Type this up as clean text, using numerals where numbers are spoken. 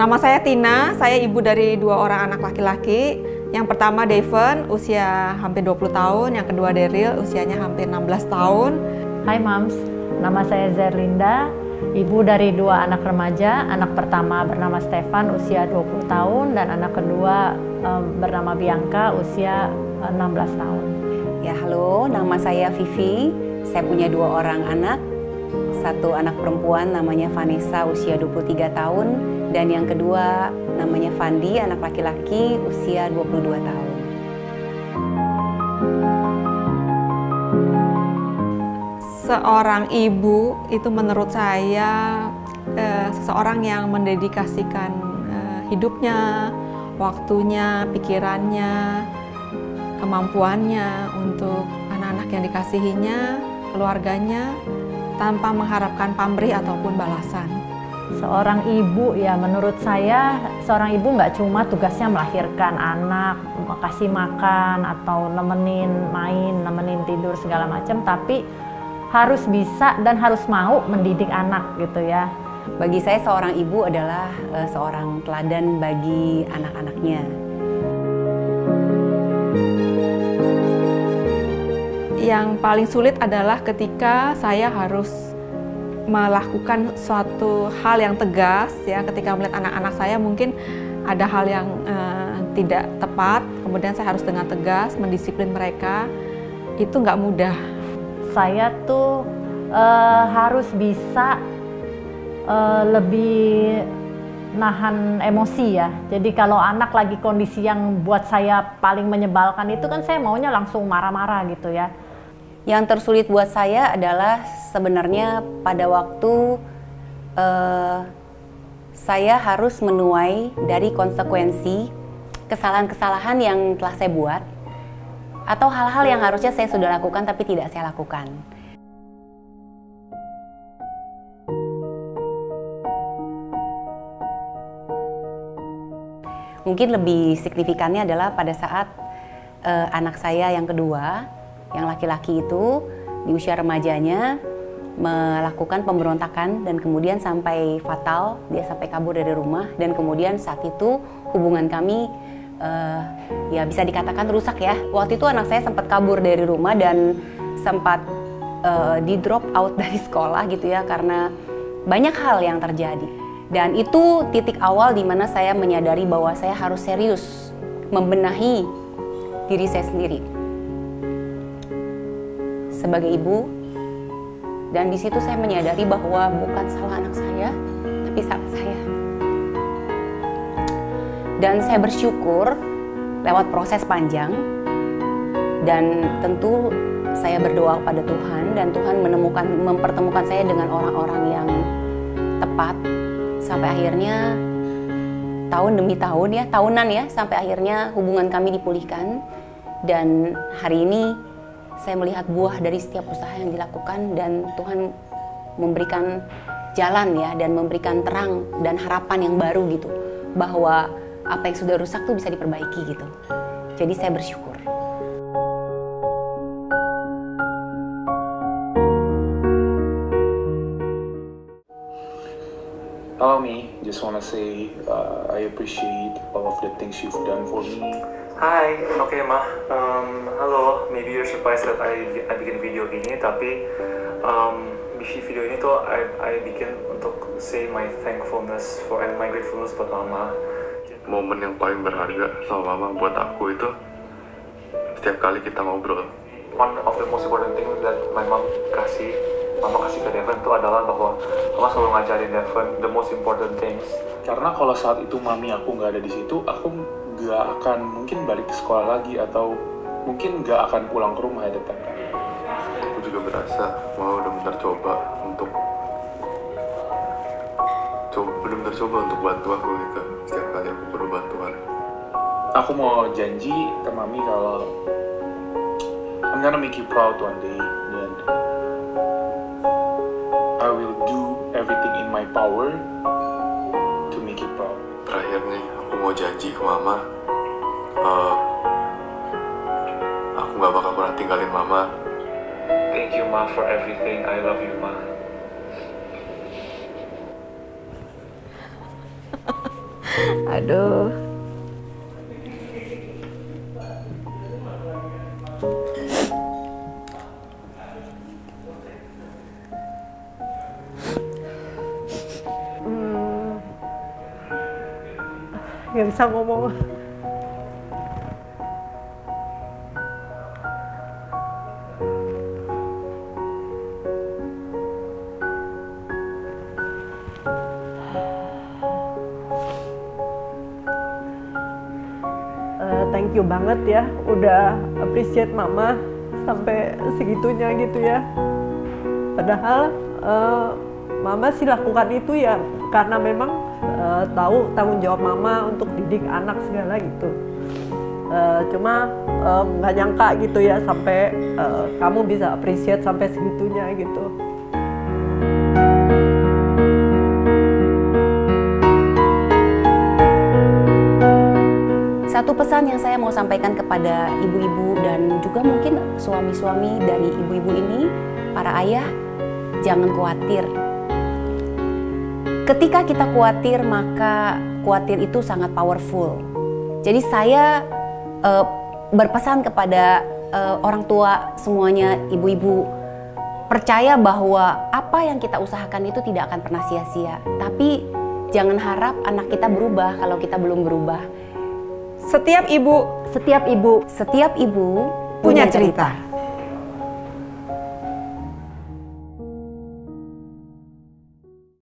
Nama saya Tina, saya ibu dari 2 orang anak laki-laki. Yang pertama Devon, usia hampir 20 tahun. Yang kedua Daryl, usianya hampir 16 tahun. Hai Mams, nama saya Zerlinda, ibu dari 2 anak remaja. Anak pertama bernama Stefan, usia 20 tahun. Dan anak kedua bernama Bianca, usia 16 tahun. Ya halo, nama saya Vivi. Saya punya 2 orang anak. Satu anak perempuan namanya Vanessa, usia 23 tahun. Dan yang kedua namanya Fandi, anak laki-laki, usia 22 tahun. Seorang ibu itu menurut saya seseorang yang mendedikasikan hidupnya, waktunya, pikirannya, kemampuannya untuk anak-anak yang dikasihinya, keluarganya, tanpa mengharapkan pamrih ataupun balasan. Seorang ibu ya menurut saya, seorang ibu nggak cuma tugasnya melahirkan anak, kasih makan atau nemenin main, nemenin tidur segala macam, tapi harus bisa dan harus mau mendidik anak gitu ya. Bagi saya seorang ibu adalah seorang teladan bagi anak-anaknya. Yang paling sulit adalah ketika saya harus melakukan suatu hal yang tegas ya, ketika melihat anak-anak saya mungkin ada hal yang tidak tepat, kemudian saya harus dengan tegas mendisiplin mereka. Itu nggak mudah. Saya tuh harus bisa lebih nahan emosi ya. Jadi kalau anak lagi kondisi yang buat saya paling menyebalkan itu kan saya maunya langsung marah-marah gitu ya. Yang tersulit buat saya adalah sebenarnya pada waktu saya harus menuai dari konsekuensi kesalahan-kesalahan yang telah saya buat atau hal-hal yang harusnya saya sudah lakukan tapi tidak saya lakukan. Mungkin lebih signifikannya adalah pada saat anak saya yang kedua, yang laki-laki itu di usia remajanya melakukan pemberontakan dan kemudian sampai fatal, dia sampai kabur dari rumah dan kemudian saat itu hubungan kami ya bisa dikatakan rusak ya. Waktu itu anak saya sempat kabur dari rumah dan sempat di drop out dari sekolah gitu ya karena banyak hal yang terjadi. Dan itu titik awal di mana saya menyadari bahwa saya harus serius membenahi diri saya sendiri sebagai ibu. Dan di situ saya menyadari bahwa bukan salah anak saya, tapi salah saya. Dan saya bersyukur lewat proses panjang dan tentu saya berdoa kepada Tuhan dan Tuhan mempertemukan saya dengan orang-orang yang tepat sampai akhirnya tahun demi tahun ya, tahunan ya, sampai akhirnya hubungan kami dipulihkan dan hari ini saya melihat buah dari setiap usaha yang dilakukan dan Tuhan memberikan jalan ya dan memberikan terang dan harapan yang baru gitu bahwa apa yang sudah rusak tuh bisa diperbaiki gitu. Jadi saya bersyukur. Hello Mi, just wanna say I appreciate all of the things you've done for me. Hai, oke Ma. Halo, maybe you're surprised that I bikin video gini, tapi video ini tuh I bikin untuk say my thankfulness for and my gratefulness buat Mama. Momen yang paling berharga sama Mama buat aku itu setiap kali kita ngobrol. One of the most important thing that Mama kasih ke Devon itu adalah bahwa Mama selalu ngajarin Devon the most important things. Karena kalau saat itu mami aku nggak ada di situ, aku nggak akan mungkin balik ke sekolah lagi atau mungkin nggak akan pulang ke rumah ya datang. Aku juga berasa Mama benar-benar coba untuk bantu aku gitu setiap kali aku perlu bantuan. Aku mau janji ke mami kalau I'm gonna make you proud one day dan I will do everything in my power to make you proud. Terakhir nih, aku mau janji ke Mama, aku gak bakal pernah tinggalin Mama. Thank you Ma for everything. I love you Ma. Aduh. Nggak bisa ngomong. Thank you banget ya, udah appreciate mama sampai segitunya gitu ya. Padahal mama sih lakukan itu ya karena memang tahu tanggung jawab mama untuk didik anak segala gitu. Cuma nggak nyangka gitu ya sampai kamu bisa appreciate sampai segitunya gitu. Satu pesan yang saya mau sampaikan kepada ibu-ibu dan juga mungkin suami-suami dari ibu-ibu ini, para ayah, jangan khawatir. Ketika kita khawatir, maka khawatir itu sangat powerful. Jadi saya berpesan kepada orang tua semuanya, ibu-ibu, percaya bahwa apa yang kita usahakan itu tidak akan pernah sia-sia. Tapi jangan harap anak kita berubah kalau kita belum berubah. Setiap ibu punya cerita.